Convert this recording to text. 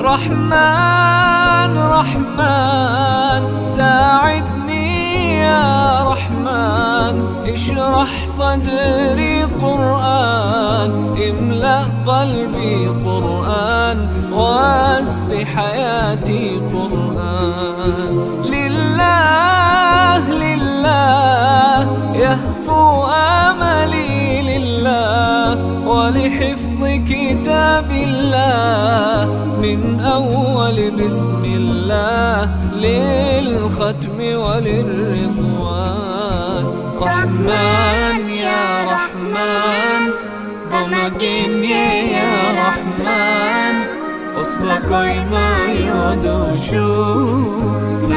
رحمن رحمن ساعدني يا رحمن، اشرح صدري قرآن، املأ قلبي قرآن، واسق حياتي قرآن. لله لله يهفو آملي لله، ولحفظ كتاب الله من أول بسم الله للختم وللرضوان. رحمن يا رحمن بمجيني يا رحمن، أصبحك ما يدوشو